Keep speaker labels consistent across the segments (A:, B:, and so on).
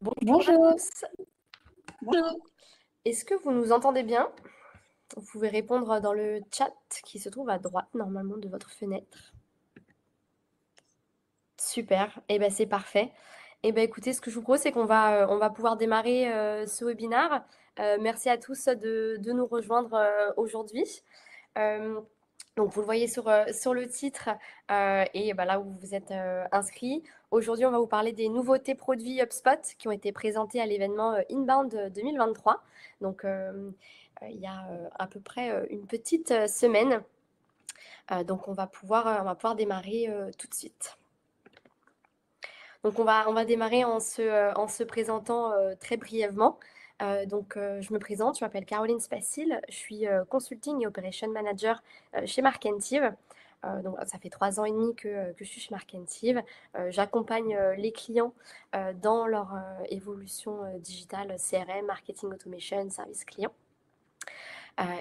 A: Bonjour à
B: Bonjour.
A: tous. Bonjour. Est-ce que vous nous entendez bien? Vous pouvez répondre dans le chat qui se trouve à droite normalement de votre fenêtre. Super, et ben c'est parfait. Et ben écoutez, ce que je vous propose, c'est qu'on va pouvoir démarrer ce webinaire. Merci à tous de nous rejoindre aujourd'hui. Euh, donc vous le voyez sur le titre et ben là où vous êtes inscrit. Aujourd'hui, on va vous parler des nouveautés produits HubSpot qui ont été présentées à l'événement Inbound 2023. Donc il y a à peu près une petite semaine. Donc on va pouvoir démarrer tout de suite. Donc on va démarrer en se présentant très brièvement. Je me présente, je m'appelle Caroline Spacil, je suis Consulting et Operation Manager chez Markentive. Donc ça fait 3 ans et demi que je suis chez Markentive. J'accompagne les clients dans leur évolution digitale, CRM, Marketing Automation, Service Client.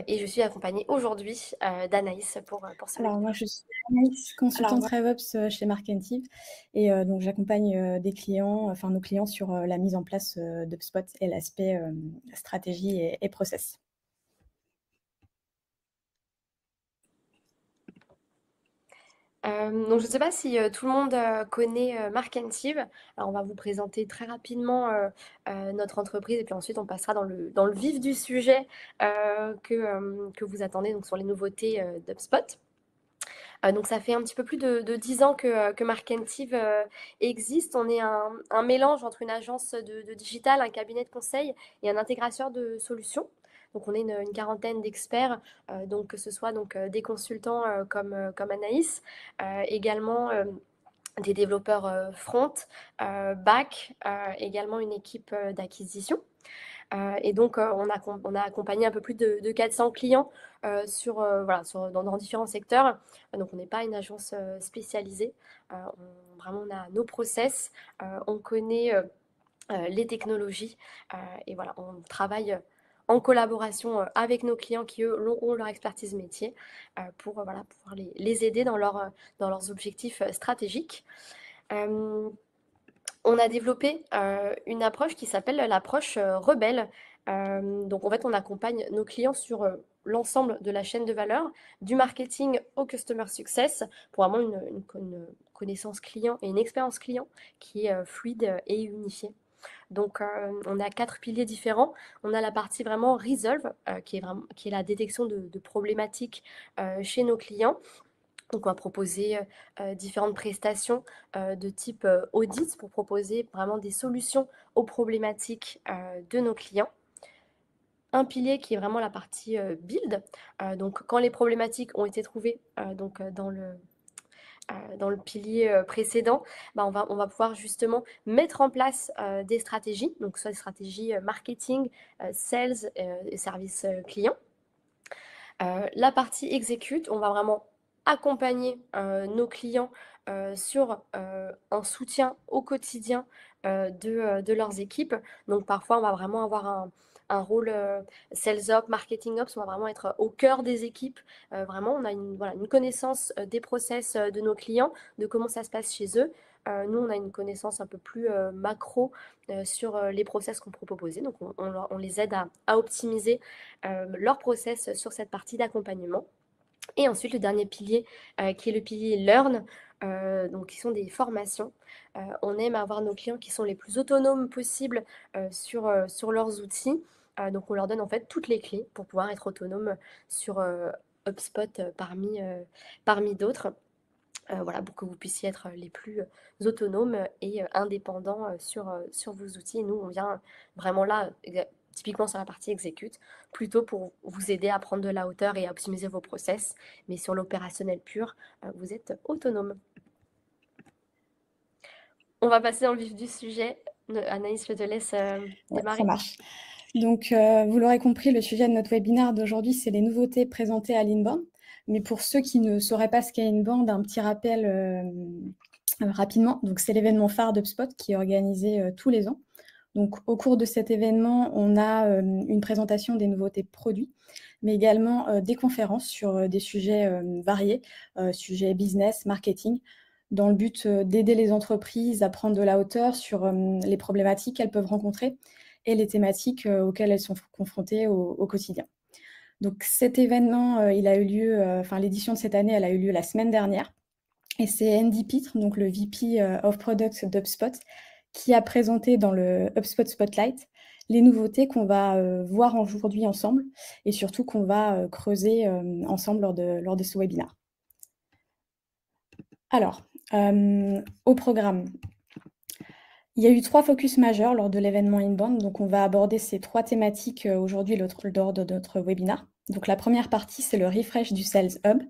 A: Et je suis accompagnée aujourd'hui d'Anaïs pour ce
B: Alors
A: webinaire.
B: moi je suis Anaïs, consultante RevOps chez Markentive et donc j'accompagne des clients, enfin nos clients sur la mise en place d'HubSpot et l'aspect stratégie et process.
A: Donc je ne sais pas si tout le monde connaît Markentive. Alors on va vous présenter très rapidement notre entreprise et puis ensuite on passera dans le vif du sujet que vous attendez, donc sur les nouveautés d'HubSpot. Donc ça fait un petit peu plus de 10 ans que Markentive existe. On est un mélange entre une agence de digital, un cabinet de conseil et un intégrateur de solutions. Donc on est une quarantaine d'experts, donc que ce soit des consultants comme Anaïs, également des développeurs front, back, également une équipe d'acquisition. On a accompagné un peu plus de 400 clients dans différents secteurs. Donc, on n'est pas une agence spécialisée. Vraiment, on a nos process, on connaît les technologies et voilà, on travaille en collaboration avec nos clients qui, eux, ont leur expertise métier pour pouvoir les aider dans leurs objectifs stratégiques. Euh, on a développé une approche qui s'appelle l'approche rebelle. Donc en fait, on accompagne nos clients sur l'ensemble de la chaîne de valeur, du marketing au customer success, pour vraiment une connaissance client et une expérience client qui est fluide et unifiée. Donc on a 4 piliers différents. On a la partie vraiment resolve, qui est la détection de problématiques chez nos clients. Donc, on va proposer différentes prestations de type audit pour proposer vraiment des solutions aux problématiques de nos clients. Un pilier qui est vraiment la partie build. Donc, quand les problématiques ont été trouvées dans le pilier précédent, on va pouvoir justement mettre en place des stratégies, donc soit des stratégies marketing, sales et service client. La partie exécute, on va vraiment accompagner nos clients sur un soutien au quotidien de leurs équipes. Donc parfois, on va vraiment avoir un rôle sales ops, marketing ops, on va vraiment être au cœur des équipes. Vraiment, on a une connaissance des process de nos clients, de comment ça se passe chez eux. Nous, on a une connaissance un peu plus macro sur les process qu'on peut proposer. Donc, on les aide à optimiser leur process sur cette partie d'accompagnement. Et ensuite, le dernier pilier, qui est le pilier Learn, donc qui sont des formations. On aime avoir nos clients qui sont les plus autonomes possibles sur leurs outils. Donc, on leur donne en fait toutes les clés pour pouvoir être autonome sur HubSpot parmi d'autres. Voilà, pour que vous puissiez être les plus autonomes et indépendants sur vos outils. Et nous, on vient vraiment là, typiquement sur la partie exécute, plutôt pour vous aider à prendre de la hauteur et à optimiser vos process. Mais sur l'opérationnel pur, vous êtes autonome. On va passer dans le vif du sujet. Anaïs, je te laisse
B: Ouais,
A: démarrer.
B: ça marche. Donc vous l'aurez compris, le sujet de notre webinaire d'aujourd'hui, c'est les nouveautés présentées à l'Inbound. Mais pour ceux qui ne sauraient pas ce qu'est Inbound, un petit rappel rapidement. Donc c'est l'événement phare d'HubSpot qui est organisé tous les ans. Donc, au cours de cet événement, on a une présentation des nouveautés produits, mais également des conférences sur des sujets variés, sujets business, marketing. dans le but d'aider les entreprises à prendre de la hauteur sur les problématiques qu'elles peuvent rencontrer et les thématiques auxquelles elles sont confrontées au quotidien. Donc cet événement, il a eu lieu, l'édition de cette année, elle a eu lieu la semaine dernière. Et c'est Andy Pitre, donc le VP of Product d'HubSpot, qui a présenté dans le HubSpot Spotlight les nouveautés qu'on va voir aujourd'hui ensemble et surtout qu'on va creuser ensemble lors de ce webinaire. Alors, au programme, il y a eu 3 focus majeurs lors de l'événement Inbound, donc on va aborder ces 3 thématiques aujourd'hui lors de notre webinaire. Donc la première partie, c'est le refresh du Sales Hub.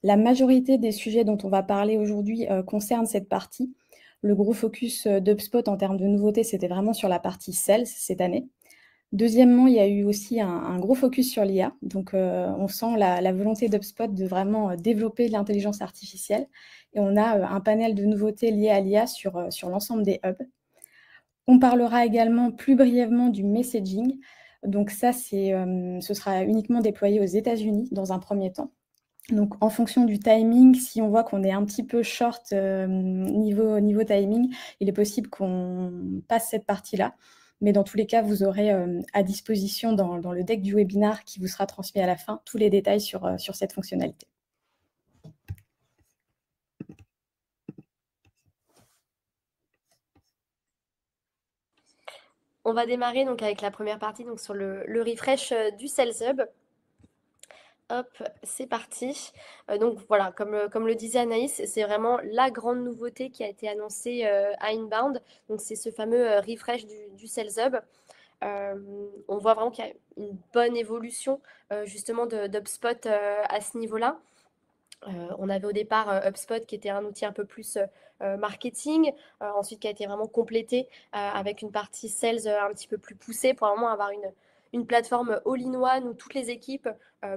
B: La majorité des sujets dont on va parler aujourd'hui concernent cette partie. Le gros focus d'HubSpot en termes de nouveautés, c'était vraiment sur la partie Sales cette année. Deuxièmement, il y a eu aussi un gros focus sur l'IA. Donc, on sent la volonté d'HubSpot de vraiment développer l'intelligence artificielle. Et on a un panel de nouveautés liées à l'IA sur l'ensemble des hubs. On parlera également plus brièvement du messaging. Donc ça, ce sera uniquement déployé aux États-Unis dans un premier temps. Donc en fonction du timing, si on voit qu'on est un petit peu short niveau timing, il est possible qu'on passe cette partie-là. Mais dans tous les cas, vous aurez à disposition dans le deck du webinaire qui vous sera transmis à la fin tous les détails sur cette fonctionnalité.
A: On va démarrer donc avec la première partie donc sur le refresh du Sales Hub. Hop, c'est parti. Donc voilà, comme le disait Anaïs, c'est vraiment la grande nouveauté qui a été annoncée à Inbound. Donc c'est ce fameux refresh du Sales Hub. On voit vraiment qu'il y a une bonne évolution justement d'HubSpot à ce niveau-là. On avait au départ HubSpot qui était un outil un peu plus marketing, ensuite qui a été vraiment complété avec une partie sales un petit peu plus poussée pour vraiment avoir une plateforme all-in-one où toutes les équipes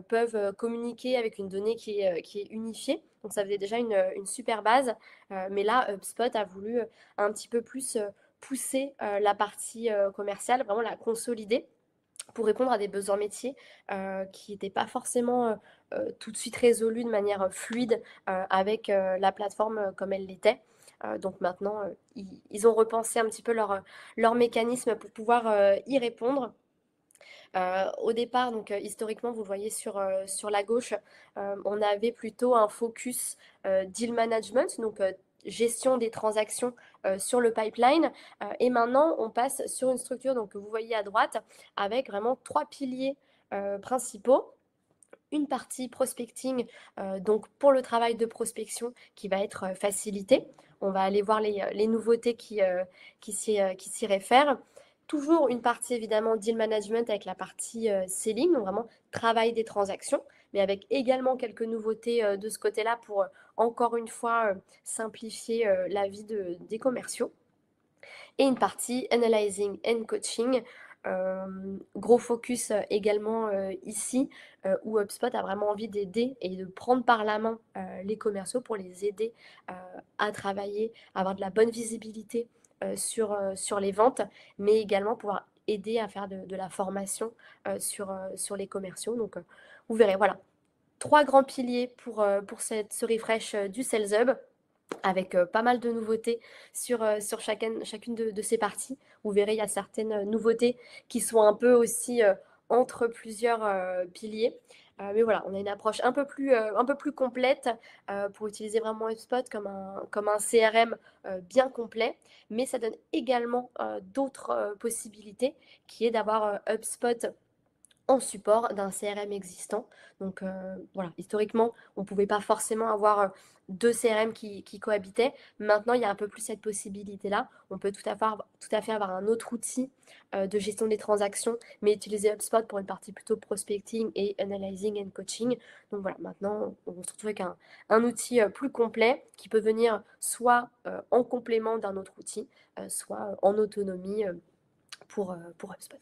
A: peuvent communiquer avec une donnée qui est unifiée. Donc ça faisait déjà une super base. Mais là, HubSpot a voulu un petit peu plus pousser la partie commerciale, vraiment la consolider pour répondre à des besoins métiers qui n'étaient pas forcément tout de suite résolus de manière fluide avec la plateforme comme elle l'était. Donc maintenant, ils ont repensé un petit peu leur mécanisme pour pouvoir y répondre. Au départ, donc historiquement, vous le voyez sur la gauche, on avait plutôt un focus deal management, donc gestion des transactions sur le pipeline. Et maintenant, on passe sur une structure donc, que vous voyez à droite avec vraiment 3 piliers principaux. Une partie prospecting, donc pour le travail de prospection qui va être facilité. On va aller voir les nouveautés qui s'y réfèrent. Toujours une partie évidemment deal management avec la partie selling, donc vraiment travail des transactions, mais avec également quelques nouveautés de ce côté-là pour encore une fois simplifier la vie des commerciaux. Et une partie analyzing and coaching. Gros focus également ici où HubSpot a vraiment envie d'aider et de prendre par la main les commerciaux pour les aider à travailler, à avoir de la bonne visibilité sur les ventes, mais également pouvoir aider à faire de la formation sur les commerciaux. Donc vous verrez, voilà, 3 grands piliers pour ce refresh du Sales Hub avec pas mal de nouveautés sur chacune de ces parties. Vous verrez, il y a certaines nouveautés qui sont un peu aussi entre plusieurs piliers. Mais voilà, on a une approche un peu plus complète pour utiliser vraiment HubSpot comme un CRM bien complet. Mais ça donne également d'autres possibilités, qui est d'avoir HubSpot en support d'un CRM existant. Donc voilà, historiquement, on ne pouvait pas forcément avoir 2 CRM qui cohabitaient. Maintenant, il y a un peu plus cette possibilité-là. On peut tout à fait avoir un autre outil de gestion des transactions, mais utiliser HubSpot pour une partie plutôt prospecting et analyzing and coaching. Donc voilà, maintenant, on se retrouve avec un outil plus complet qui peut venir soit en complément d'un autre outil, soit en autonomie pour HubSpot.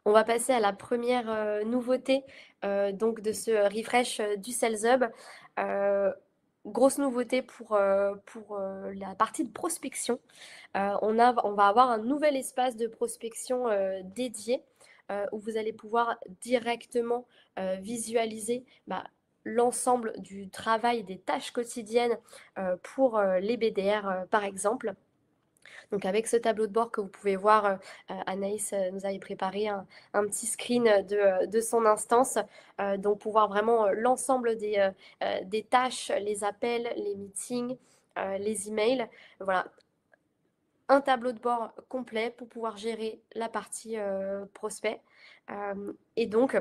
A: On va passer à la première nouveauté donc de ce refresh du Sales Hub. Grosse nouveauté pour la partie de prospection. On va avoir un nouvel espace de prospection dédié où vous allez pouvoir directement visualiser l'ensemble du travail, des tâches quotidiennes pour les BDR par exemple. Donc avec ce tableau de bord que vous pouvez voir, Anaïs nous avait préparé un petit screen de son instance. Donc pour voir vraiment l'ensemble des tâches, les appels, les meetings, les emails. Voilà, un tableau de bord complet pour pouvoir gérer la partie prospect. Et donc,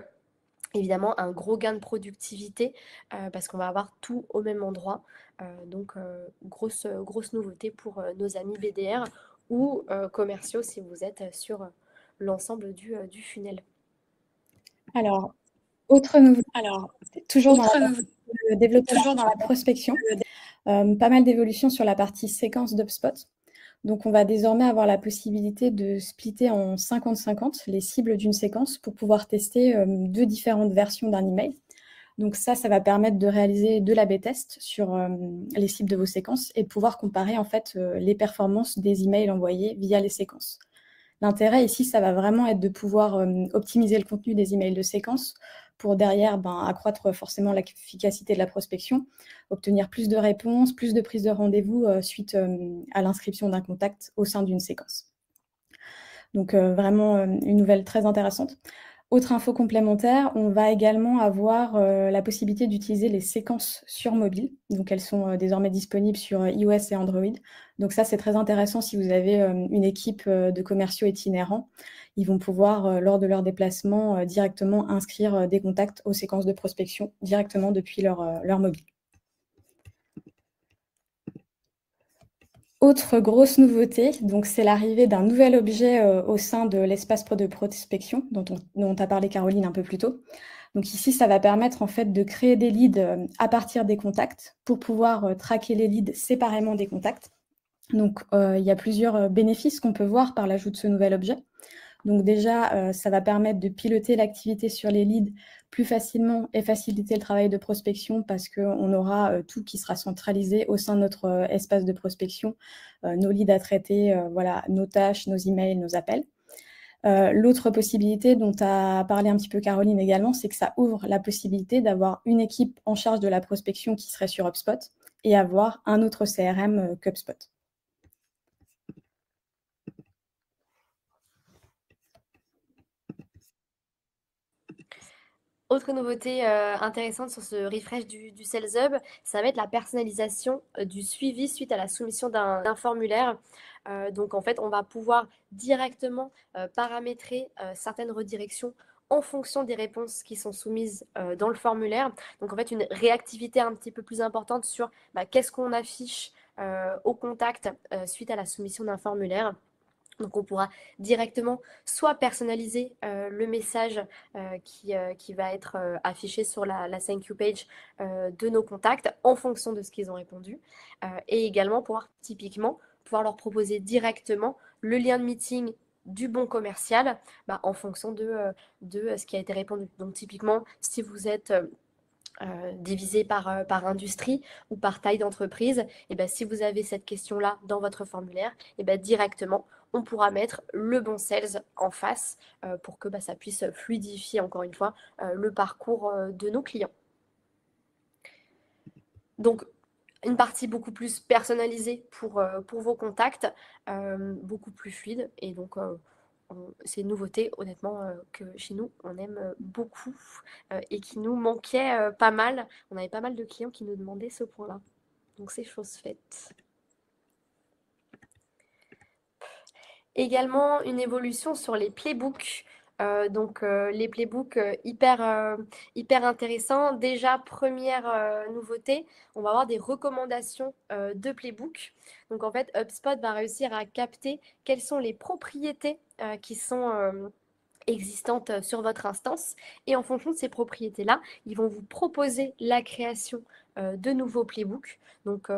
A: évidemment, un gros gain de productivité parce qu'on va avoir tout au même endroit. Donc, grosse nouveauté pour nos amis BDR ou commerciaux si vous êtes sur l'ensemble du funnel.
B: Alors, autre nouveauté, toujours dans le développement
C: toujours dans
B: de
C: la
B: la prospection, pas mal d'évolutions sur la partie séquence d'HubSpot. Donc, on va désormais avoir la possibilité de splitter en 50-50 les cibles d'une séquence pour pouvoir tester 2 différentes versions d'un email. Donc ça va permettre de réaliser de l'A/B test sur les cibles de vos séquences et de pouvoir comparer en fait les performances des emails envoyés via les séquences. L'intérêt ici, ça va vraiment être de pouvoir optimiser le contenu des emails de séquence pour derrière accroître forcément l'efficacité de la prospection, obtenir plus de réponses, plus de prises de rendez-vous suite à l'inscription d'un contact au sein d'une séquence. Donc vraiment une nouvelle très intéressante. Autre info complémentaire, on va également avoir la possibilité d'utiliser les séquences sur mobile. Donc, elles sont désormais disponibles sur iOS et Android. Donc ça, c'est très intéressant si vous avez une équipe de commerciaux itinérants. Ils vont pouvoir, lors de leur déplacement, directement inscrire des contacts aux séquences de prospection directement depuis leur mobile. Autre grosse nouveauté, donc c'est l'arrivée d'un nouvel objet au sein de l'espace de prospection dont a parlé Caroline un peu plus tôt. Donc ici, ça va permettre en fait de créer des leads à partir des contacts pour pouvoir traquer les leads séparément des contacts. Donc il y a plusieurs bénéfices qu'on peut voir par l'ajout de ce nouvel objet. Donc déjà, ça va permettre de piloter l'activité sur les leads plus facilement et faciliter le travail de prospection parce qu'on aura tout qui sera centralisé au sein de notre espace de prospection, nos leads à traiter, voilà, nos tâches, nos emails, nos appels. L'autre possibilité dont a parlé un petit peu Caroline également, c'est que ça ouvre la possibilité d'avoir une équipe en charge de la prospection qui serait sur HubSpot et avoir un autre CRM qu'HubSpot.
A: Autre nouveauté intéressante sur ce refresh du Sales Hub, ça va être la personnalisation du suivi suite à la soumission d'un formulaire. Donc en fait, on va pouvoir directement paramétrer certaines redirections en fonction des réponses qui sont soumises dans le formulaire. Donc en fait, une réactivité un petit peu plus importante sur qu'est-ce qu'on affiche au contact suite à la soumission d'un formulaire. Donc on pourra directement soit personnaliser le message qui va être affiché sur la thank you page de nos contacts en fonction de ce qu'ils ont répondu. Et également typiquement pouvoir leur proposer directement le lien de meeting du bon commercial en fonction de ce qui a été répondu. Donc typiquement, si vous êtes divisé par industrie ou par taille d'entreprise, et si vous avez cette question-là dans votre formulaire, et directement, on pourra mettre le bon sales en face pour que ça puisse fluidifier, encore une fois, le parcours de nos clients. Donc, une partie beaucoup plus personnalisée pour vos contacts, beaucoup plus fluide. Et donc, c'est une nouveauté, honnêtement, que chez nous, on aime beaucoup et qui nous manquait pas mal. On avait pas mal de clients qui nous demandaient ce point-là. Donc, c'est chose faite. Également, une évolution sur les playbooks. Donc, les playbooks hyper intéressants. Déjà, première nouveauté, on va avoir des recommandations de playbooks. Donc, en fait, HubSpot va réussir à capter quelles sont les propriétés qui sont existantes sur votre instance. Et en fonction de ces propriétés-là, ils vont vous proposer la création de nouveaux playbooks. Donc,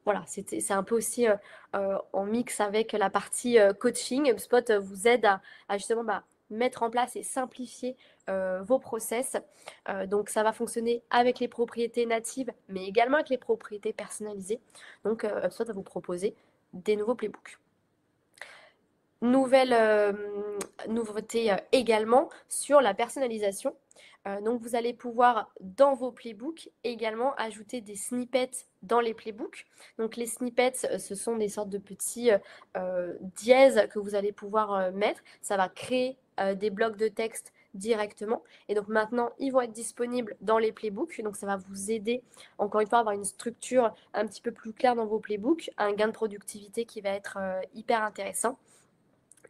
A: voilà, c'est un peu aussi en mix avec la partie coaching. HubSpot vous aide à justement mettre en place et simplifier vos process. Donc, ça va fonctionner avec les propriétés natives, mais également avec les propriétés personnalisées. Donc, HubSpot va vous proposer des nouveaux playbooks. Nouvelle nouveauté également sur la personnalisation. Donc vous allez pouvoir dans vos playbooks également ajouter des snippets dans les playbooks. Donc les snippets, ce sont des sortes de petits dièses que vous allez pouvoir mettre. Ça va créer des blocs de texte directement. Et donc maintenant, ils vont être disponibles dans les playbooks. Donc ça va vous aider, encore une fois, à avoir une structure un petit peu plus claire dans vos playbooks, un gain de productivité qui va être hyper intéressant.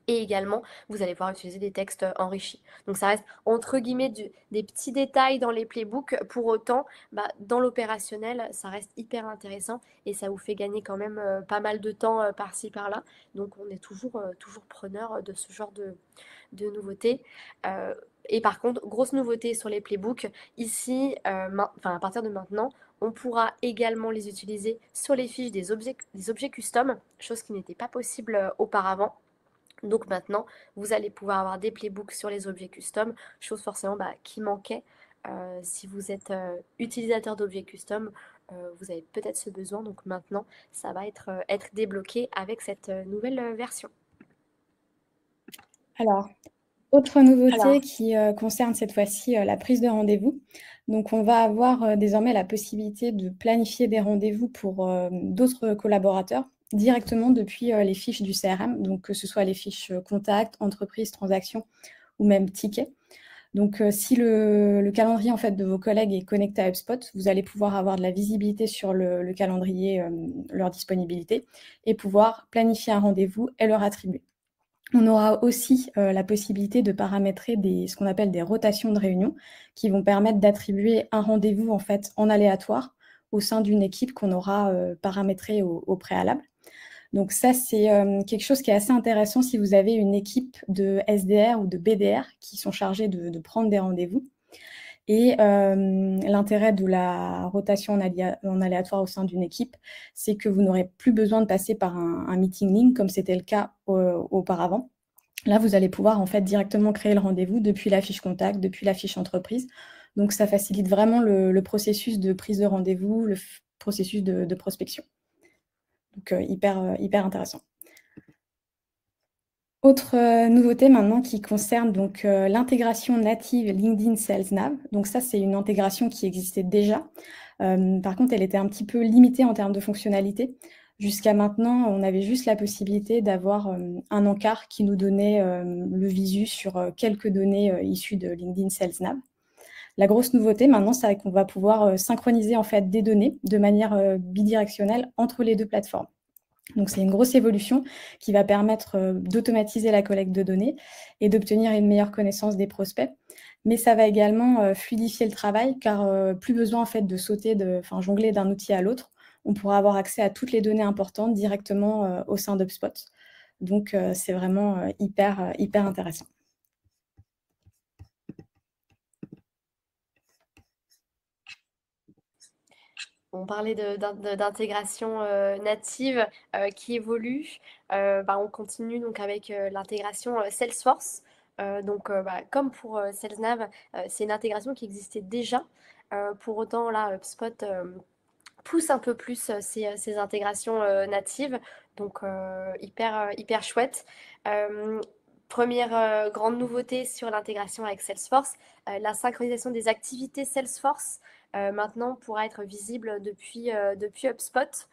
A: Et également, vous allez pouvoir utiliser des textes enrichis. Donc ça reste entre guillemets des petits détails dans les playbooks. Pour autant, dans l'opérationnel, ça reste hyper intéressant et ça vous fait gagner quand même pas mal de temps par-ci par-là. Donc on est toujours preneur de ce genre de nouveautés. Et par contre, grosse nouveauté sur les playbooks, ici, à partir de maintenant, on pourra également les utiliser sur les fiches des objets custom, chose qui n'était pas possible auparavant. Donc maintenant, vous allez pouvoir avoir des playbooks sur les objets custom, chose forcément qui manquait. Si vous êtes utilisateur d'objets custom, vous avez peut-être ce besoin. Donc maintenant, ça va être débloqué avec cette nouvelle version.
B: Alors, autre nouveauté qui concerne cette fois-ci la prise de rendez-vous. Donc, on va avoir désormais la possibilité de planifier des rendez-vous pour d'autres collaborateurs directement depuis les fiches du CRM, donc que ce soit les fiches contact, entreprise, transaction ou même ticket. Donc, si le calendrier en fait, de vos collègues est connecté à HubSpot, vous allez pouvoir avoir de la visibilité sur le calendrier, leur disponibilité, et pouvoir planifier un rendez-vous et leur attribuer. On aura aussi la possibilité de paramétrer ce qu'on appelle des rotations de réunions qui vont permettre d'attribuer un rendez-vous en fait en aléatoire au sein d'une équipe qu'on aura paramétrée au préalable. Donc ça, c'est quelque chose qui est assez intéressant si vous avez une équipe de SDR ou de BDR qui sont chargés de prendre des rendez-vous. Et l'intérêt de la rotation en aléatoire au sein d'une équipe, c'est que vous n'aurez plus besoin de passer par un meeting link comme c'était le cas auparavant. Là, vous allez pouvoir en fait directement créer le rendez-vous depuis la fiche contact, depuis la fiche entreprise. Donc ça facilite vraiment le processus de prise de rendez-vous, le processus de prospection. Donc hyper intéressant. Autre nouveauté maintenant qui concerne donc l'intégration native LinkedIn Sales Nav. Donc ça, c'est une intégration qui existait déjà. Par contre, elle était un petit peu limitée en termes de fonctionnalité. Jusqu'à maintenant, on avait juste la possibilité d'avoir un encart qui nous donnait le visu sur quelques données issues de LinkedIn Sales Nav. La grosse nouveauté maintenant, c'est qu'on va pouvoir synchroniser en fait des données de manière bidirectionnelle entre les deux plateformes. Donc c'est une grosse évolution qui va permettre d'automatiser la collecte de données et d'obtenir une meilleure connaissance des prospects. Mais ça va également fluidifier le travail car plus besoin en fait de jongler d'un outil à l'autre. On pourra avoir accès à toutes les données importantes directement au sein d'HubSpot. Donc c'est vraiment hyper intéressant.
A: On parlait d'intégration native qui évolue. On continue donc avec l'intégration Salesforce. Comme pour SalesNav, c'est une intégration qui existait déjà. Pour autant, là, HubSpot pousse un peu plus ces intégrations natives. Donc, hyper chouette. Première grande nouveauté sur l'intégration avec Salesforce, la synchronisation des activités Salesforce maintenant pourra être visible depuis HubSpot.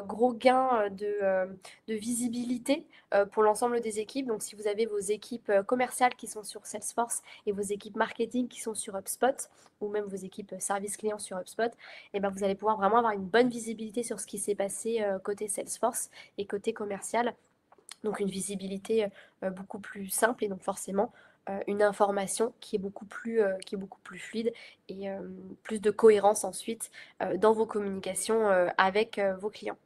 A: Gros gain de visibilité pour l'ensemble des équipes. Donc, si vous avez vos équipes commerciales qui sont sur Salesforce et vos équipes marketing qui sont sur HubSpot, ou même vos équipes service client sur HubSpot, et vous allez pouvoir vraiment avoir une bonne visibilité sur ce qui s'est passé côté Salesforce et côté commercial. Donc une visibilité beaucoup plus simple et donc forcément une information qui est beaucoup plus fluide et plus de cohérence ensuite dans vos communications avec vos clients.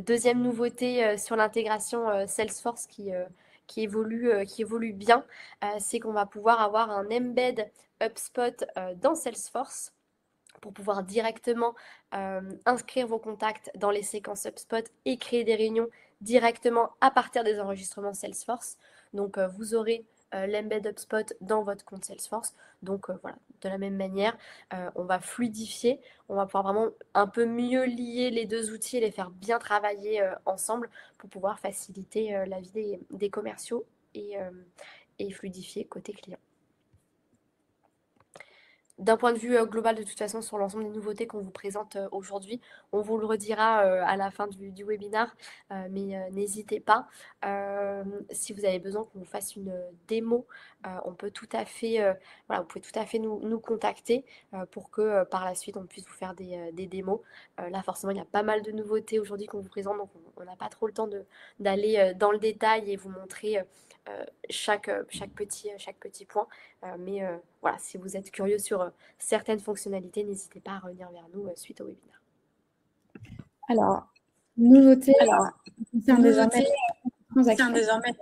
A: Deuxième nouveauté sur l'intégration Salesforce qui évolue bien, c'est qu'on va pouvoir avoir un embed HubSpot dans Salesforce pour pouvoir directement inscrire vos contacts dans les séquences HubSpot et créer des réunions directement à partir des enregistrements Salesforce. Donc vous aurez l'embed HubSpot dans votre compte Salesforce. Donc voilà, de la même manière, on va fluidifier, on va pouvoir vraiment un peu mieux lier les deux outils et les faire bien travailler ensemble pour pouvoir faciliter la vie des commerciaux et fluidifier côté client. D'un point de vue global, de toute façon, sur l'ensemble des nouveautés qu'on vous présente aujourd'hui, on vous le redira à la fin du webinaire, mais n'hésitez pas. Si vous avez besoin qu'on vous fasse une démo, on peut tout à fait, voilà, vous pouvez tout à fait nous contacter pour que par la suite on puisse vous faire des démos. Là, forcément, il y a pas mal de nouveautés aujourd'hui qu'on vous présente, donc on n'a pas trop le temps d'aller dans le détail et vous montrer chaque petit point. Mais voilà, si vous êtes curieux sur certaines fonctionnalités, n'hésitez pas à revenir vers nous suite au webinaire.
B: Alors, nouveauté
C: Alors,
B: concerne désormais
C: concerne
B: transactions.
C: désormais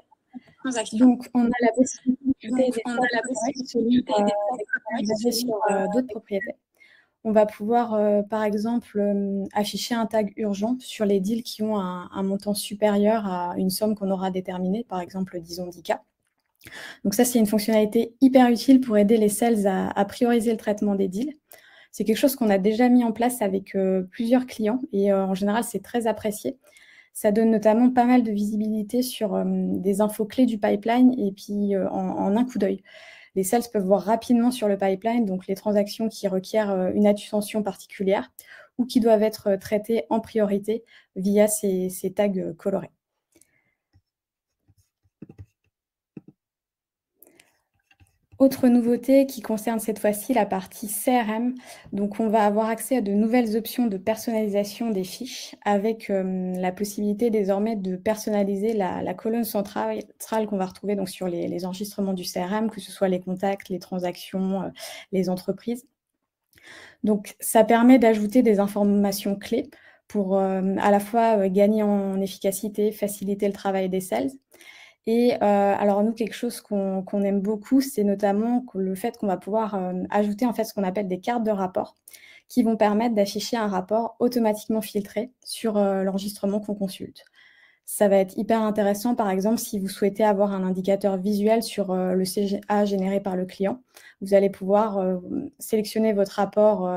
C: transactions.
B: Donc, on a la possibilité
C: Donc,
B: des
C: on a
B: stocks
C: la
B: corrects
C: possibilité
B: selon
C: des
B: des stocks basés sur d'autres propriétés. On va pouvoir, par exemple, afficher un tag urgent sur les deals qui ont un montant supérieur à une somme qu'on aura déterminée, par exemple, disons 10K. Donc ça, c'est une fonctionnalité hyper utile pour aider les sales à prioriser le traitement des deals. C'est quelque chose qu'on a déjà mis en place avec plusieurs clients et en général, c'est très apprécié. Ça donne notamment pas mal de visibilité sur des infos clés du pipeline et puis en un coup d'œil. Les sales peuvent voir rapidement sur le pipeline, donc les transactions qui requièrent une attention particulière ou qui doivent être traitées en priorité via ces tags colorés. Autre nouveauté qui concerne cette fois-ci la partie CRM. Donc, on va avoir accès à de nouvelles options de personnalisation des fiches avec la possibilité désormais de personnaliser la colonne centrale qu'on va retrouver donc, sur les enregistrements du CRM, que ce soit les contacts, les transactions, les entreprises. Donc, ça permet d'ajouter des informations clés pour à la fois gagner en efficacité, faciliter le travail des sales. Et alors nous, quelque chose qu'on aime beaucoup, c'est notamment le fait qu'on va pouvoir ajouter en fait ce qu'on appelle des cartes de rapport qui vont permettre d'afficher un rapport automatiquement filtré sur l'enregistrement qu'on consulte. Ça va être hyper intéressant, par exemple, si vous souhaitez avoir un indicateur visuel sur le CA généré par le client. Vous allez pouvoir sélectionner votre rapport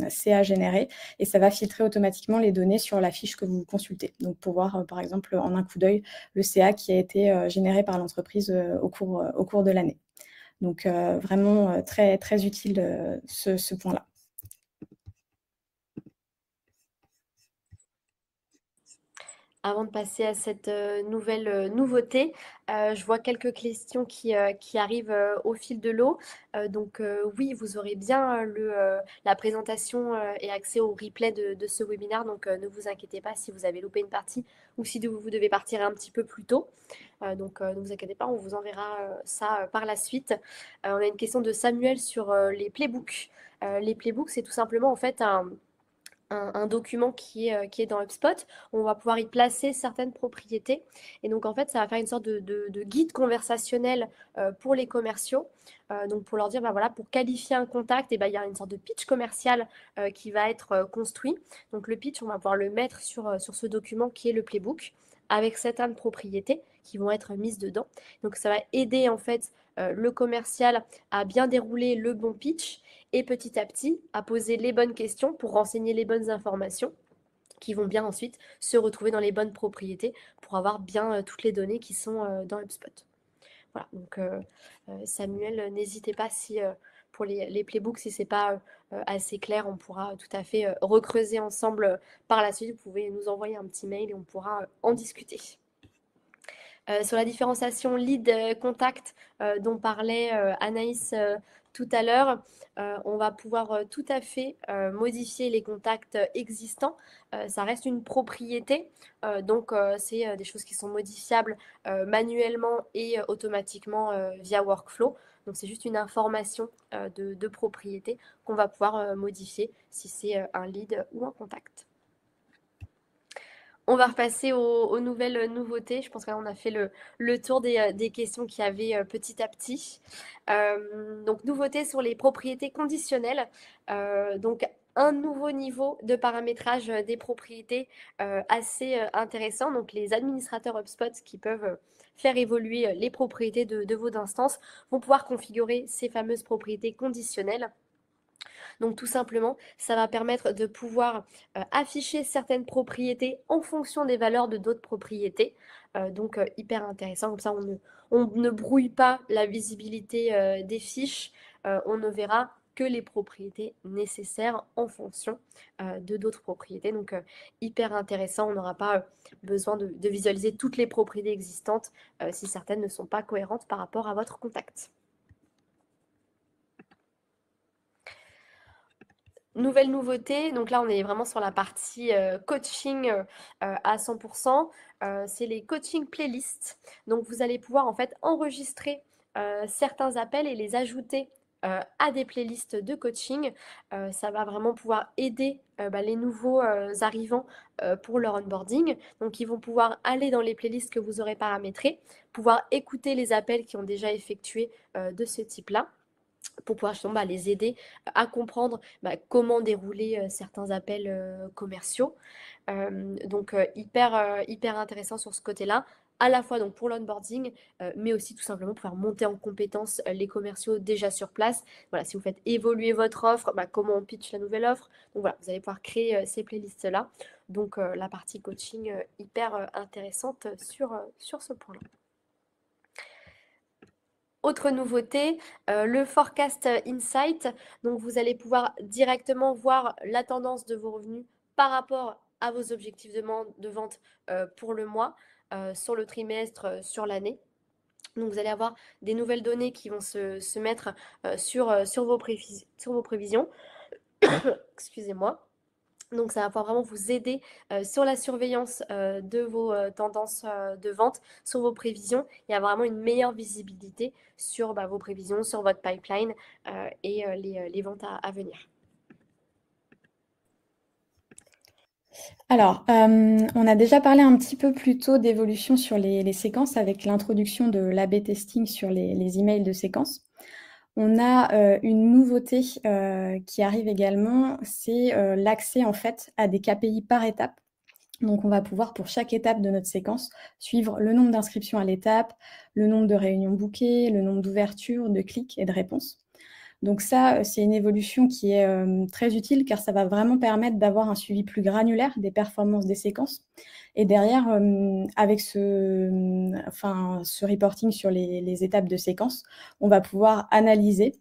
B: CA généré et ça va filtrer automatiquement les données sur la fiche que vous consultez. Donc, pour voir, par exemple, en un coup d'œil, le CA qui a été généré par l'entreprise au cours de l'année. Donc, vraiment très, très utile ce point-là.
A: Avant de passer à cette nouvelle nouveauté, je vois quelques questions qui arrivent au fil de l'eau. Donc oui, vous aurez bien la présentation et accès au replay de ce webinaire. Donc ne vous inquiétez pas si vous avez loupé une partie ou si vous devez partir un petit peu plus tôt. Donc ne vous inquiétez pas, on vous enverra ça par la suite. On a une question de Samuel sur les playbooks. Les playbooks, c'est tout simplement en fait un document qui est dans HubSpot. On va pouvoir y placer certaines propriétés. Et donc, en fait, ça va faire une sorte de guide conversationnel pour les commerciaux. Donc, pour leur dire, bah, voilà, pour qualifier un contact, et bah, il y a une sorte de pitch commercial qui va être construit. Donc, le pitch, on va pouvoir le mettre sur ce document qui est le playbook avec certaines propriétés qui vont être mises dedans. Donc, ça va aider, en fait, le commercial à bien dérouler le bon pitch et petit à petit à poser les bonnes questions pour renseigner les bonnes informations qui vont bien ensuite se retrouver dans les bonnes propriétés pour avoir bien toutes les données qui sont dans HubSpot. Voilà, donc Samuel, n'hésitez pas si pour les playbooks, si ce n'est pas assez clair, on pourra tout à fait recreuser ensemble par la suite. Vous pouvez nous envoyer un petit mail et on pourra en discuter. Sur la différenciation lead-contact dont parlait Anaïs tout à l'heure, on va pouvoir tout à fait modifier les contacts existants. Ça reste une propriété, donc c'est des choses qui sont modifiables manuellement et automatiquement via workflow. Donc c'est juste une information de propriété qu'on va pouvoir modifier si c'est un lead ou un contact. On va repasser aux nouvelles nouveautés. Je pense qu'on a fait le tour des questions qu'il y avait petit à petit. Donc, nouveautés sur les propriétés conditionnelles. Donc, un nouveau niveau de paramétrage des propriétés assez intéressant. Donc les administrateurs HubSpot qui peuvent faire évoluer les propriétés de vos instances vont pouvoir configurer ces fameuses propriétés conditionnelles. Donc tout simplement, ça va permettre de pouvoir afficher certaines propriétés en fonction des valeurs de d'autres propriétés. Donc hyper intéressant, comme ça on ne brouille pas la visibilité des fiches, on ne verra que les propriétés nécessaires en fonction de d'autres propriétés. Donc hyper intéressant, on n'aura pas besoin de visualiser toutes les propriétés existantes si certaines ne sont pas cohérentes par rapport à votre contact. Nouvelle nouveauté, donc là on est vraiment sur la partie coaching à 100%, c'est les coaching playlists. Donc vous allez pouvoir en fait enregistrer certains appels et les ajouter à des playlists de coaching. Ça va vraiment pouvoir aider les nouveaux arrivants pour leur onboarding. Donc ils vont pouvoir aller dans les playlists que vous aurez paramétrées, pouvoir écouter les appels qui ont déjà effectué de ce type-là, pour pouvoir justement les aider à comprendre comment dérouler certains appels commerciaux. Donc hyper intéressant sur ce côté-là, à la fois donc pour l'onboarding, mais aussi tout simplement pour faire monter en compétence les commerciaux déjà sur place. Voilà, si vous faites évoluer votre offre, comment on pitch la nouvelle offre. Donc voilà, vous allez pouvoir créer ces playlists-là. Donc la partie coaching hyper intéressante sur ce point-là. Autre nouveauté, le Forecast Insight. Donc, vous allez pouvoir directement voir la tendance de vos revenus par rapport à vos objectifs de vente pour le mois, sur le trimestre, sur l'année. Donc, vous allez avoir des nouvelles données qui vont se mettre sur vos prévisions. Excusez-moi. Donc, ça va pouvoir vraiment vous aider sur la surveillance de vos tendances de vente, sur vos prévisions, et avoir vraiment une meilleure visibilité sur vos prévisions, sur votre pipeline et les ventes à venir.
B: Alors, on a déjà parlé un petit peu plus tôt d'évolution sur les séquences avec l'introduction de l'A/B testing sur les emails de séquences. On a une nouveauté qui arrive également, c'est l'accès en fait à des KPI par étape. Donc, on va pouvoir, pour chaque étape de notre séquence, suivre le nombre d'inscriptions à l'étape, le nombre de réunions bookées, le nombre d'ouvertures, de clics et de réponses. Donc ça, c'est une évolution qui est très utile car ça va vraiment permettre d'avoir un suivi plus granulaire des performances des séquences. Et derrière, avec ce reporting sur les étapes de séquence, on va pouvoir analyser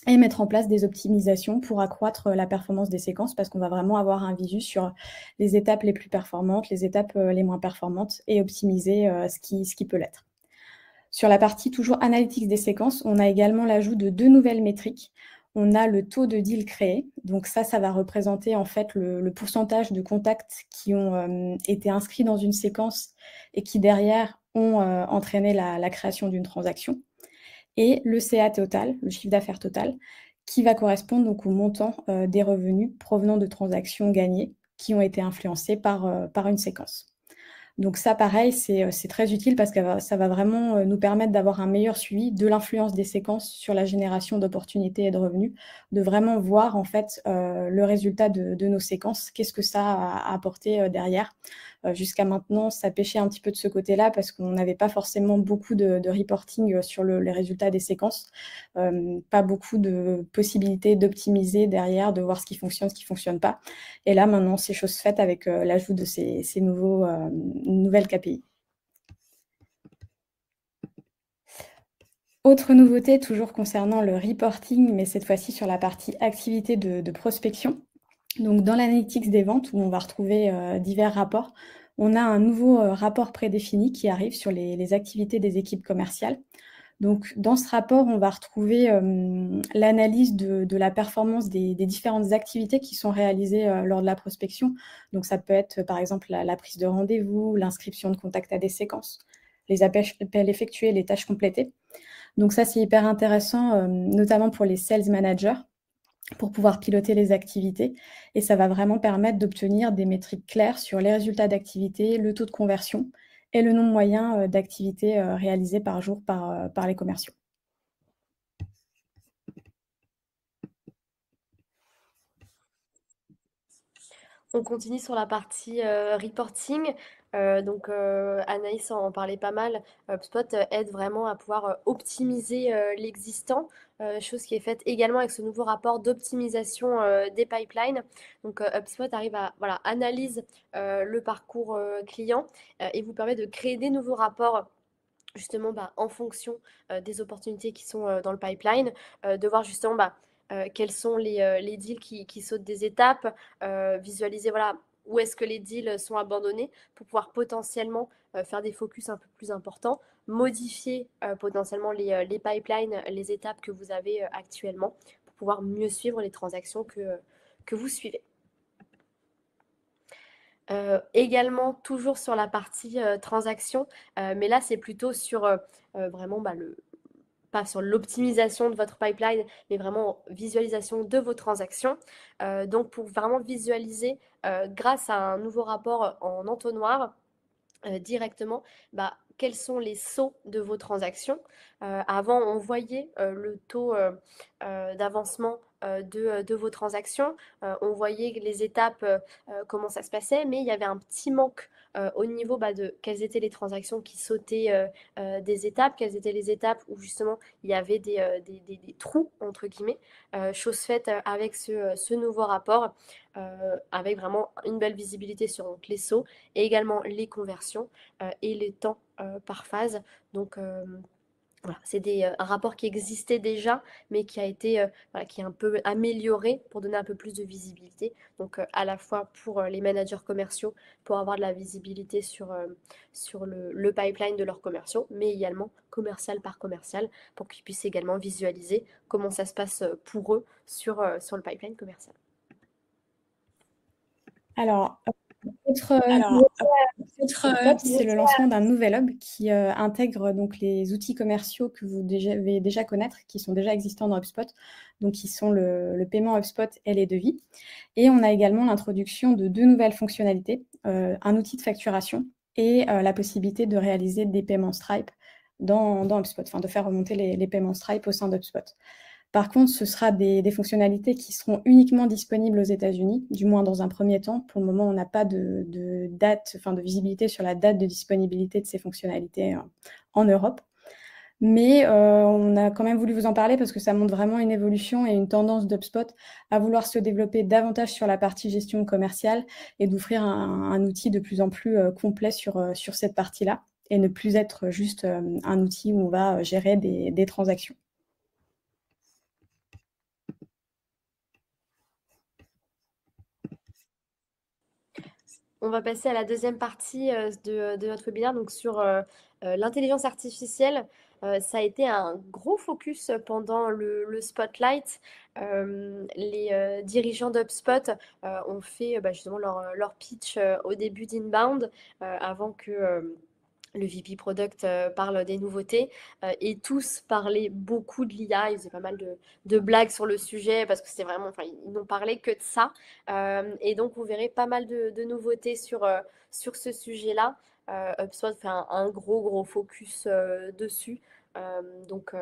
B: et mettre en place des optimisations pour accroître la performance des séquences parce qu'on va vraiment avoir un visu sur les étapes les plus performantes, les étapes les moins performantes et optimiser ce qui peut l'être. Sur la partie toujours analytics des séquences, on a également l'ajout de 2 nouvelles métriques. On a le taux de deal créé. Donc ça va représenter en fait le pourcentage de contacts qui ont été inscrits dans une séquence et qui derrière ont entraîné la création d'une transaction. Et le CA total, le chiffre d'affaires total, qui va correspondre donc au montant des revenus provenant de transactions gagnées qui ont été influencées par une séquence. Donc ça, pareil, c'est très utile parce que ça va vraiment nous permettre d'avoir un meilleur suivi de l'influence des séquences sur la génération d'opportunités et de revenus, de vraiment voir en fait le résultat de nos séquences, qu'est-ce que ça a apporté derrière. Jusqu'à maintenant, ça pêchait un petit peu de ce côté-là parce qu'on n'avait pas forcément beaucoup de reporting sur les résultats des séquences, pas beaucoup de possibilités d'optimiser derrière, de voir ce qui fonctionne, ce qui ne fonctionne pas. Et là, maintenant, c'est chose faite avec l'ajout de ces nouvelles KPI. Autre nouveauté, toujours concernant le reporting, mais cette fois-ci sur la partie activité de prospection. Donc, dans l'analytics des ventes, où on va retrouver divers rapports, on a un nouveau rapport prédéfini qui arrive sur les activités des équipes commerciales. Donc, dans ce rapport, on va retrouver l'analyse de la performance des différentes activités qui sont réalisées lors de la prospection. Donc, ça peut être, par exemple, la prise de rendez-vous, l'inscription de contact à des séquences, les appels effectués, les tâches complétées. Donc, ça, c'est hyper intéressant, notamment pour les sales managers, pour pouvoir piloter les activités. Et ça va vraiment permettre d'obtenir des métriques claires sur les résultats d'activité, le taux de conversion et le nombre moyen d'activités réalisées par jour par les commerciaux.
A: On continue sur la partie reporting. Donc Anaïs en parlait pas mal. HubSpot aide vraiment à pouvoir optimiser l'existant, chose qui est faite également avec ce nouveau rapport d'optimisation des pipelines. Donc HubSpot arrive à voilà, analyse le parcours client et vous permet de créer des nouveaux rapports justement en fonction des opportunités qui sont dans le pipeline, de voir justement quels sont les deals qui sautent des étapes, visualiser voilà, où est-ce que les deals sont abandonnés pour pouvoir potentiellement faire des focus un peu plus importants, modifier potentiellement les pipelines, les étapes que vous avez actuellement pour pouvoir mieux suivre les transactions que vous suivez. Également, toujours sur la partie transaction, mais là, c'est plutôt sur vraiment pas sur l'optimisation de votre pipeline, mais vraiment visualisation de vos transactions. Donc, pour vraiment visualiser grâce à un nouveau rapport en entonnoir, directement quels sont les sauts de vos transactions. Avant, on voyait le taux d'avancement de vos transactions, on voyait les étapes, comment ça se passait, mais il y avait un petit manque au niveau de quelles étaient les transactions qui sautaient des étapes, quelles étaient les étapes où justement il y avait des trous, entre guillemets, chose faite avec ce nouveau rapport, avec vraiment une belle visibilité sur donc, les sauts et également les conversions et les temps par phase. Donc voilà, c'est un rapport qui existait déjà, mais qui a été voilà, qui est un peu amélioré pour donner un peu plus de visibilité. Donc à la fois pour les managers commerciaux, pour avoir de la visibilité sur le pipeline de leurs commerciaux, mais également commercial par commercial, pour qu'ils puissent également visualiser comment ça se passe pour eux sur le pipeline commercial.
B: Alors, autre
C: Alors,
B: HubSpot, c'est le lancement d'un nouvel hub qui intègre donc les outils commerciaux que vous devez déjà connaître, qui sont déjà existants dans HubSpot, donc qui sont le paiement HubSpot et les devis. Et on a également l'introduction de 2 nouvelles fonctionnalités, un outil de facturation et la possibilité de réaliser des paiements Stripe dans HubSpot, enfin de faire remonter les paiements Stripe au sein d'HubSpot. Par contre, ce sera des fonctionnalités qui seront uniquement disponibles aux États-Unis, du moins dans un premier temps. Pour le moment, on n'a pas de date, enfin de visibilité sur la date de disponibilité de ces fonctionnalités en Europe. Mais on a quand même voulu vous en parler parce que ça montre vraiment une évolution et une tendance d'HubSpot à vouloir se développer davantage sur la partie gestion commerciale et d'offrir un outil de plus en plus complet sur cette partie-là et ne plus être juste un outil où on va gérer des transactions.
A: On va passer à la deuxième partie de notre webinaire, donc sur l'intelligence artificielle. Ça a été un gros focus pendant le Spotlight. Les dirigeants d'HubSpot ont fait justement leur pitch au début d'Inbound avant que le VP Product parle des nouveautés et tous parlaient beaucoup de l'IA. Ils faisaient pas mal de blagues sur le sujet parce que c'était vraiment, enfin, ils n'ont parlé que de ça. Et donc, vous verrez pas mal de nouveautés sur ce sujet-là. HubSpot fait un gros focus dessus. Donc,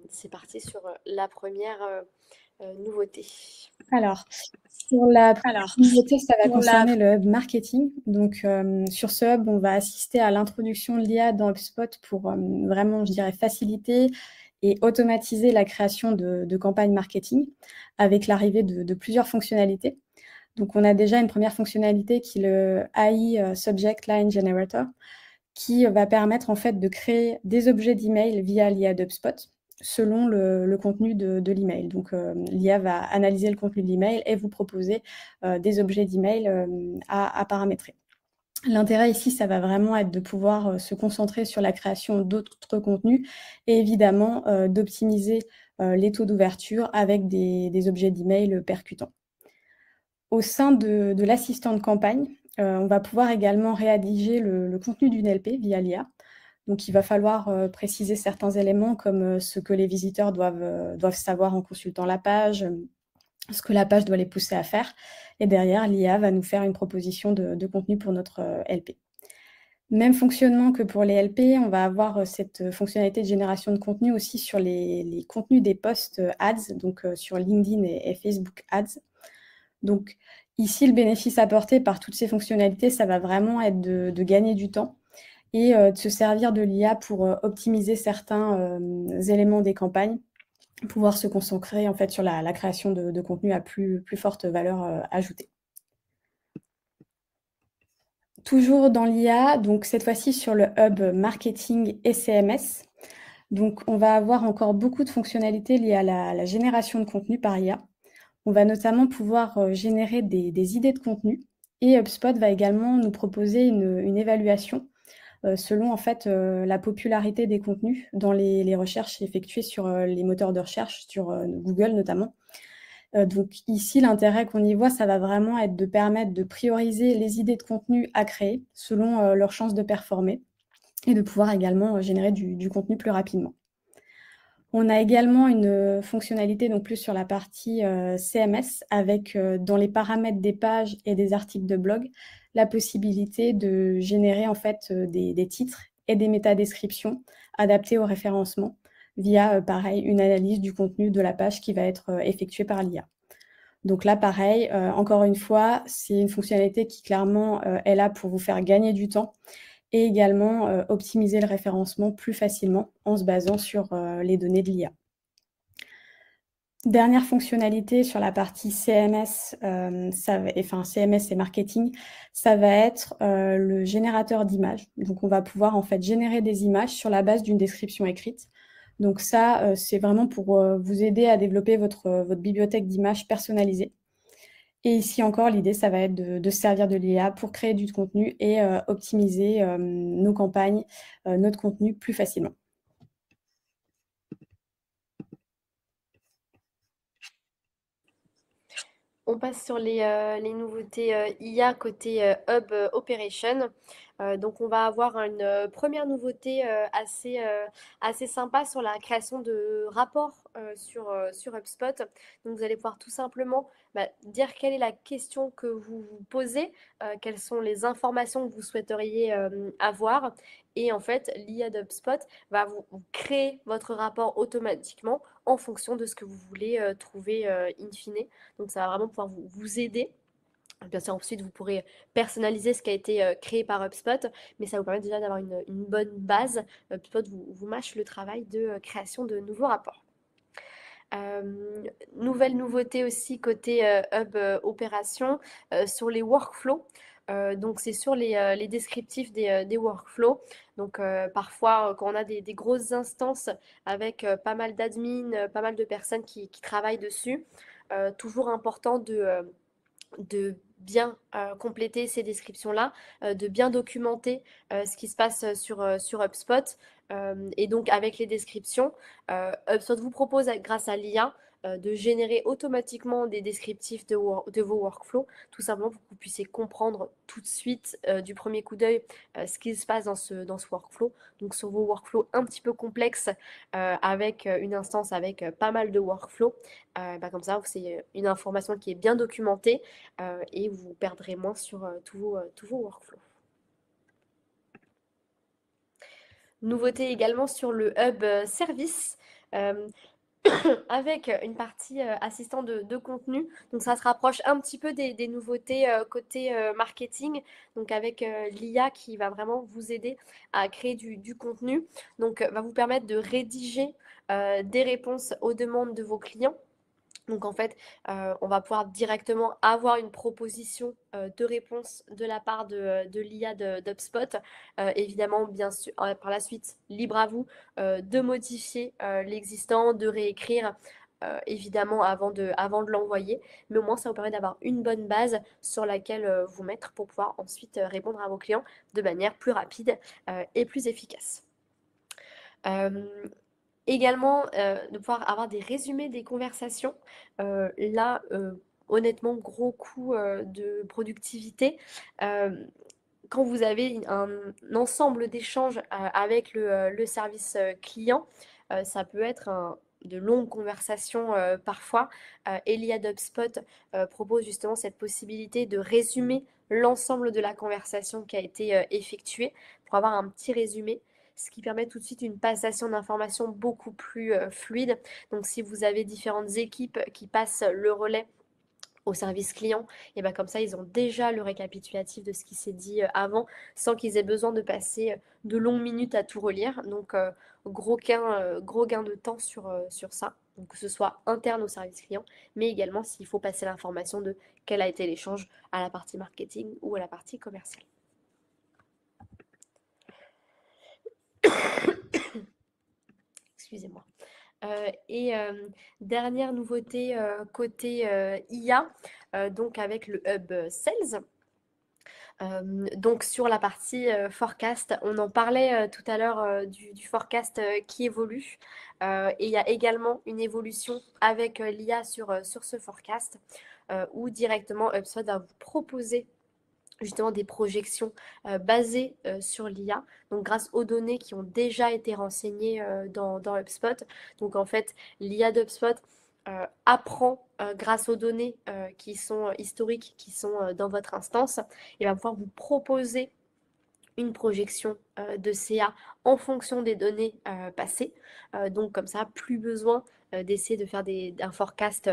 A: c'est parti sur la première nouveauté.
B: Alors, pour la première nouveauté, ça va concerner le hub marketing. Donc, sur ce hub, on va assister à l'introduction de l'IA dans HubSpot pour vraiment, je dirais, faciliter et automatiser la création de campagnes marketing avec l'arrivée de plusieurs fonctionnalités. Donc, on a déjà une première fonctionnalité qui est le AI Subject Line Generator qui va permettre en fait de créer des objets d'email via l'IA d'HubSpot selon le contenu de l'email. Donc, l'IA va analyser le contenu de l'email et vous proposer des objets d'email à paramétrer. L'intérêt ici, ça va vraiment être de pouvoir se concentrer sur la création d'autres contenus et évidemment d'optimiser les taux d'ouverture avec des objets d'email percutants. Au sein de l'assistant de campagne, on va pouvoir également rédiger le contenu d'une LP via l'IA. Donc, il va falloir préciser certains éléments comme ce que les visiteurs doivent savoir en consultant la page, ce que la page doit les pousser à faire. Et derrière, l'IA va nous faire une proposition de contenu pour notre LP. Même fonctionnement que pour les LP, on va avoir cette fonctionnalité de génération de contenu aussi sur les contenus des posts ads, donc sur LinkedIn et Facebook Ads. Donc, Ici, le bénéfice apporté par toutes ces fonctionnalités, ça va vraiment être de gagner du temps et de se servir de l'IA pour optimiser certains éléments des campagnes, pouvoir se concentrer en fait sur la création de contenu à plus forte valeur ajoutée. Toujours dans l'IA, donc cette fois-ci sur le hub marketing et CMS. Donc on va avoir encore beaucoup de fonctionnalités liées à la génération de contenu par IA. On va notamment pouvoir générer des idées de contenu et HubSpot va également nous proposer une évaluation selon en fait la popularité des contenus dans les recherches effectuées sur les moteurs de recherche, sur Google notamment. Donc ici, l'intérêt qu'on y voit, ça va vraiment être de permettre de prioriser les idées de contenu à créer selon leurs chances de performer et de pouvoir également générer du contenu plus rapidement. On a également une fonctionnalité donc plus sur la partie CMS avec dans les paramètres des pages et des articles de blog la possibilité de générer en fait des titres et des métadescriptions adaptées au référencement via pareil une analyse du contenu de la page qui va être effectuée par l'IA. Donc là pareil, encore une fois, c'est une fonctionnalité qui clairement est là pour vous faire gagner du temps et également optimiser le référencement plus facilement en se basant sur les données de l'IA. Dernière fonctionnalité sur la partie CMS, CMS et marketing, ça va être le générateur d'images. Donc on va pouvoir en fait générer des images sur la base d'une description écrite. Donc ça, c'est vraiment pour vous aider à développer votre bibliothèque d'images personnalisée. Et ici encore, l'idée, ça va être de se servir de l'IA pour créer du contenu et optimiser nos campagnes, notre contenu plus facilement.
A: On passe sur les nouveautés IA côté Hub Operation. Donc, on va avoir une première nouveauté assez sympa sur la création de rapports sur HubSpot. Donc, vous allez pouvoir tout simplement dire quelle est la question que vous vous posez, quelles sont les informations que vous souhaiteriez avoir. Et en fait, l'IA d'HubSpot va vous créer votre rapport automatiquement en fonction de ce que vous voulez trouver in fine. Donc, ça va vraiment pouvoir vous aider. Bien sûr, ensuite, vous pourrez personnaliser ce qui a été créé par HubSpot, mais ça vous permet déjà d'avoir une bonne base. HubSpot vous mâche le travail de création de nouveaux rapports. Nouvelle nouveauté aussi côté Hub Opération sur les workflows. Donc, c'est sur les descriptifs des workflows. Donc, parfois, quand on a des grosses instances avec pas mal d'admins, pas mal de personnes qui travaillent dessus, toujours important de bien compléter ces descriptions-là, de bien documenter ce qui se passe sur HubSpot. Et donc, avec les descriptions, HubSpot vous propose, grâce à l'IA, de générer automatiquement des descriptifs de vos workflows, tout simplement pour que vous puissiez comprendre tout de suite, du premier coup d'œil, ce qui se passe dans ce workflow. Donc, sur vos workflows un petit peu complexes, avec une instance avec pas mal de workflows, comme ça, c'est une information qui est bien documentée et vous perdrez moins sur tous vos workflows. Nouveauté également sur le hub service. Avec une partie assistant de contenu. Donc ça se rapproche un petit peu des nouveautés côté marketing, donc avec l'IA qui va vraiment vous aider à créer du contenu. Donc va vous permettre de rédiger des réponses aux demandes de vos clients. Donc en fait, on va pouvoir directement avoir une proposition de réponse de la part de l'IA d'HubSpot. Évidemment, bien sûr, par la suite, libre à vous de modifier l'existant, de réécrire, évidemment, avant de l'envoyer. Mais au moins, ça vous permet d'avoir une bonne base sur laquelle vous mettre pour pouvoir ensuite répondre à vos clients de manière plus rapide et plus efficace. Également, de pouvoir avoir des résumés des conversations. Là, honnêtement, gros coup de productivité. Quand vous avez un ensemble d'échanges avec le service client, ça peut être de longues conversations parfois. Elia d'HubSpot propose justement cette possibilité de résumer l'ensemble de la conversation qui a été effectuée pour avoir un petit résumé, ce qui permet tout de suite une passation d'informations beaucoup plus fluide. Donc si vous avez différentes équipes qui passent le relais au service client, et ben comme ça, ils ont déjà le récapitulatif de ce qui s'est dit avant, sans qu'ils aient besoin de passer de longues minutes à tout relire. Donc, gros gain de temps sur ça. Donc, que ce soit interne au service client, mais également s'il faut passer l'information de quel a été l'échange à la partie marketing ou à la partie commerciale. Excusez-moi. Dernière nouveauté côté IA, donc avec le hub Sales. Donc sur la partie forecast, on en parlait tout à l'heure du forecast qui évolue. Et il y a également une évolution avec l'IA sur ce forecast où directement HubSpot va vous proposer justement des projections basées sur l'IA, donc grâce aux données qui ont déjà été renseignées dans HubSpot. Donc en fait, l'IA d'HubSpot apprend grâce aux données qui sont historiques, qui sont dans votre instance, et va pouvoir vous proposer une projection de CA en fonction des données passées. Donc comme ça, plus besoin d'essayer de faire un forecast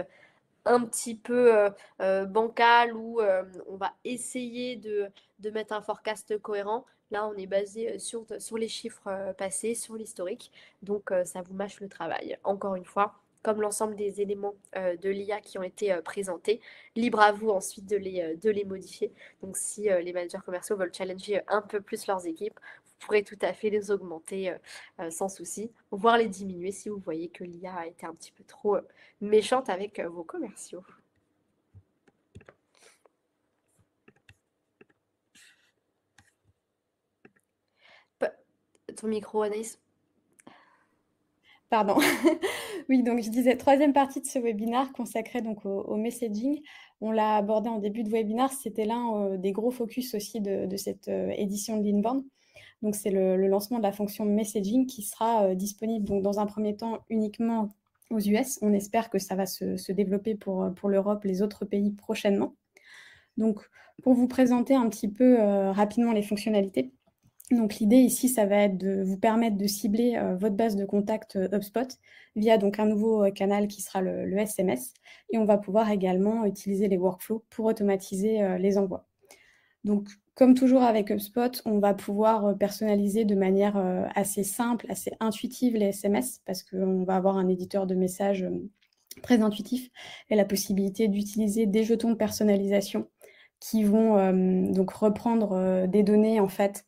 A: un petit peu bancal où on va essayer de mettre un forecast cohérent. Là, on est basé sur les chiffres passés, sur l'historique. Donc, ça vous mâche le travail. Encore une fois, comme l'ensemble des éléments de l'IA qui ont été présentés, libre à vous ensuite de les modifier. Donc, si les managers commerciaux veulent challenger un peu plus leurs équipes, vous pourrez tout à fait les augmenter sans souci, voire les diminuer si vous voyez que l'IA a été un petit peu trop méchante avec vos commerciaux. Ton micro, Anaïs.
B: Pardon. Oui, donc je disais, troisième partie de ce webinaire consacré donc au messaging. On l'a abordé en début de webinaire, c'était l'un des gros focus aussi de cette édition de l'Inbound. Donc c'est le lancement de la fonction messaging qui sera disponible donc, dans un premier temps uniquement aux US. On espère que ça va se développer pour l'Europe, les autres pays prochainement. Donc pour vous présenter un petit peu rapidement les fonctionnalités. Donc l'idée ici, ça va être de vous permettre de cibler votre base de contact HubSpot via donc un nouveau canal qui sera le SMS. Et on va pouvoir également utiliser les workflows pour automatiser les envois. Donc comme toujours avec HubSpot, on va pouvoir personnaliser de manière assez simple, assez intuitive les SMS parce qu'on va avoir un éditeur de messages très intuitif et la possibilité d'utiliser des jetons de personnalisation qui vont donc reprendre des données en fait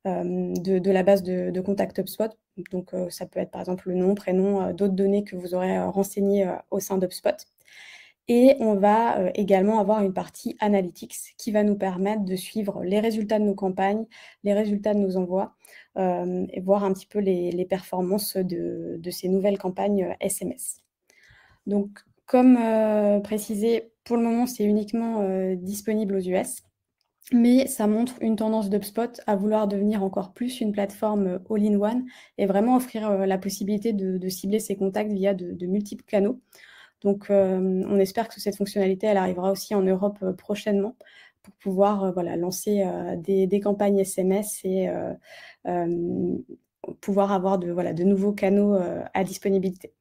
B: de la base de contact HubSpot. Donc, ça peut être par exemple le nom, prénom, d'autres données que vous aurez renseignées au sein d'HubSpot. Et on va également avoir une partie Analytics qui va nous permettre de suivre les résultats de nos campagnes, les résultats de nos envois et voir un petit peu les performances de ces nouvelles campagnes SMS. Donc, comme précisé, pour le moment, c'est uniquement disponible aux US. Mais ça montre une tendance d'HubSpot à vouloir devenir encore plus une plateforme all-in-one et vraiment offrir la possibilité de cibler ses contacts via de multiples canaux. Donc, on espère que cette fonctionnalité, elle arrivera aussi en Europe prochainement pour pouvoir voilà, lancer des campagnes SMS et pouvoir avoir de nouveaux canaux à disponibilité.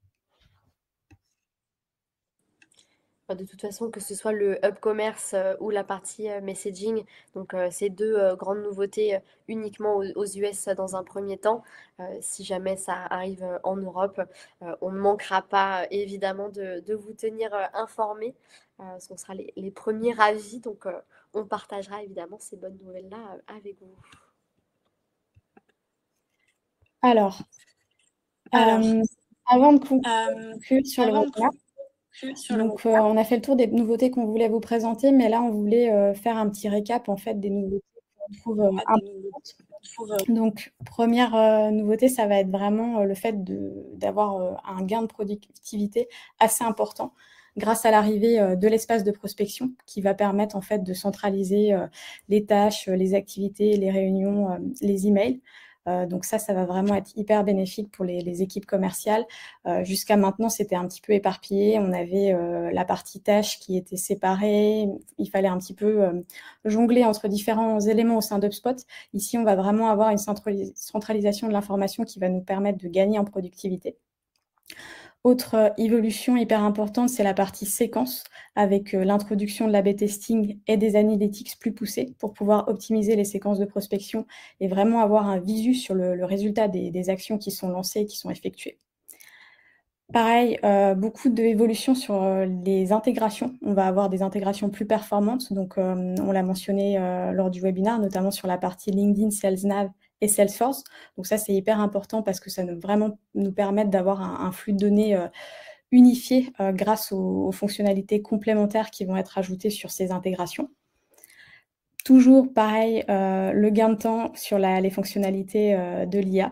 A: De toute façon, que ce soit le hub commerce ou la partie messaging, donc ces deux grandes nouveautés uniquement aux US dans un premier temps. Si jamais ça arrive en Europe, on ne manquera pas évidemment de vous tenir informés. Parce qu'on sera les premiers ravis, donc on partagera évidemment ces bonnes nouvelles-là avec vous.
B: Alors, avant de conclure sur le webinaire, donc, on a fait le tour des nouveautés qu'on voulait vous présenter, mais là, on voulait faire un petit récap en fait des nouveautés qu'on trouve importantes. Donc, première nouveauté, ça va être vraiment le fait d'avoir un gain de productivité assez important grâce à l'arrivée de l'espace de prospection qui va permettre en fait de centraliser les tâches, les activités, les réunions, les emails. Donc ça va vraiment être hyper bénéfique pour les équipes commerciales. Jusqu'à maintenant, c'était un petit peu éparpillé. On avait la partie tâches qui était séparée. Il fallait un petit peu jongler entre différents éléments au sein d'HubSpot. Ici, on va vraiment avoir une centralisation de l'information qui va nous permettre de gagner en productivité. Autre évolution hyper importante, c'est la partie séquence, avec l'introduction de l'A/B testing et des analytics plus poussés pour pouvoir optimiser les séquences de prospection et vraiment avoir un visu sur le résultat des actions qui sont lancées et qui sont effectuées. Pareil, beaucoup d'évolutions sur les intégrations. On va avoir des intégrations plus performantes. Donc, on l'a mentionné lors du webinaire, notamment sur la partie LinkedIn, SalesNav et Salesforce. Donc ça, c'est hyper important parce que ça vraiment nous permet d'avoir un flux de données unifié grâce aux fonctionnalités complémentaires qui vont être ajoutées sur ces intégrations. Toujours pareil, le gain de temps sur les fonctionnalités de l'IA.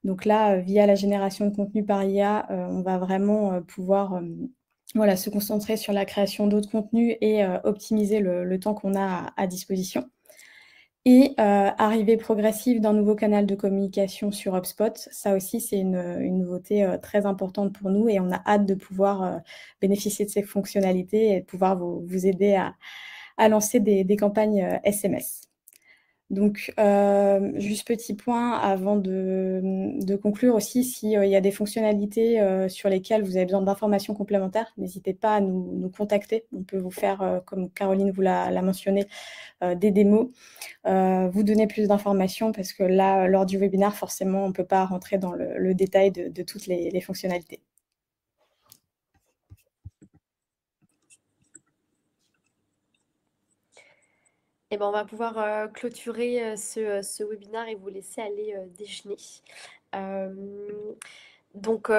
B: Donc là, via la génération de contenu par IA, on va vraiment pouvoir voilà, se concentrer sur la création d'autres contenus et optimiser le temps qu'on a à disposition. Et arrivée progressive d'un nouveau canal de communication sur HubSpot, ça aussi, c'est une nouveauté très importante pour nous et on a hâte de pouvoir bénéficier de ces fonctionnalités et de pouvoir vous aider à lancer des campagnes SMS. Donc, juste petit point avant de conclure aussi, s'il y a des fonctionnalités sur lesquelles vous avez besoin d'informations complémentaires, n'hésitez pas à nous contacter. On peut vous faire, comme Caroline vous l'a mentionné, des démos, vous donner plus d'informations parce que là, lors du webinaire, forcément, on ne peut pas rentrer dans le détail de toutes les fonctionnalités.
A: Et ben, on va pouvoir clôturer ce webinaire et vous laisser aller déjeuner. Donc,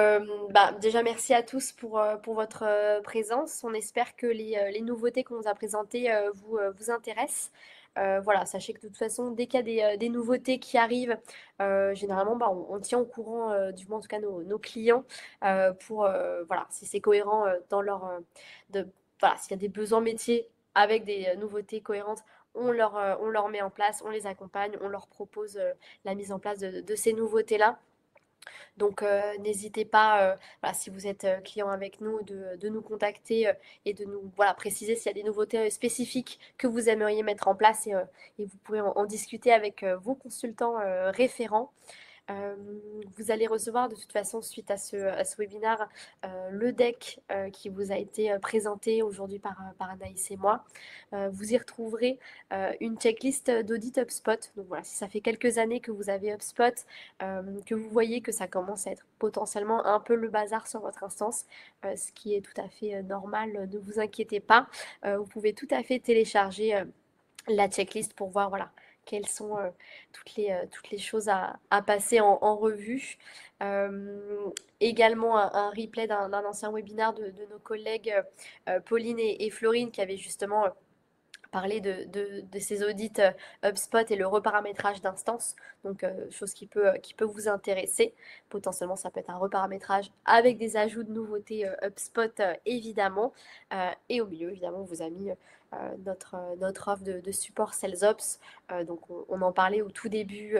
A: déjà, merci à tous pour votre présence. On espère que les nouveautés qu'on vous a présentées vous intéressent. Voilà, sachez que de toute façon, dès qu'il y a des nouveautés qui arrivent, généralement, on tient au courant, du moins en tout cas nos clients, pour, voilà, si c'est cohérent dans voilà, s'il y a des besoins métiers avec des nouveautés cohérentes, on leur met en place, on les accompagne, on leur propose la mise en place de ces nouveautés-là. Donc, n'hésitez pas, voilà, si vous êtes client avec nous, de nous contacter et de nous préciser s'il y a des nouveautés spécifiques que vous aimeriez mettre en place et vous pouvez en discuter avec vos consultants référents. Vous allez recevoir de toute façon, suite à ce webinaire, le deck qui vous a été présenté aujourd'hui par Anaïs et moi. Vous y retrouverez une checklist d'audit HubSpot. Donc voilà, si ça fait quelques années que vous avez HubSpot, que vous voyez que ça commence à être potentiellement un peu le bazar sur votre instance, ce qui est tout à fait normal, ne vous inquiétez pas. Vous pouvez tout à fait télécharger la checklist pour voir voilà, quelles sont toutes les choses à passer en revue. Également un replay d'un ancien webinaire de nos collègues Pauline et Florine qui avaient justement parlé de ces audits HubSpot et le reparamétrage d'instances, donc chose qui peut vous intéresser. Potentiellement, ça peut être un reparamétrage avec des ajouts de nouveautés HubSpot, évidemment. Et au milieu, évidemment, on vous a mis notre offre de support SalesOps. Donc, on en parlait au tout début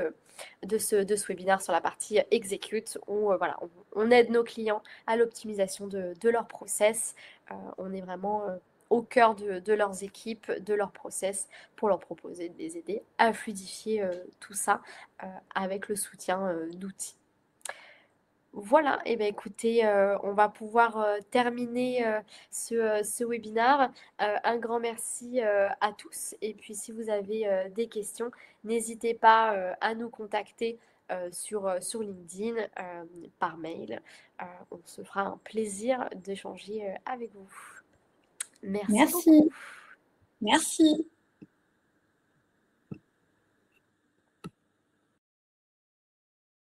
A: de ce webinaire sur la partie Execute, où voilà, on aide nos clients à l'optimisation de leur process. On est vraiment au cœur de leurs équipes, de leurs process, pour leur proposer de les aider à fluidifier tout ça avec le soutien d'outils. Voilà, et bien écoutez, on va pouvoir terminer ce webinaire. Un grand merci à tous. Et puis si vous avez des questions, n'hésitez pas à nous contacter sur LinkedIn, par mail. On se fera un plaisir d'échanger avec vous. Merci
B: Merci.
A: beaucoup.
C: Merci.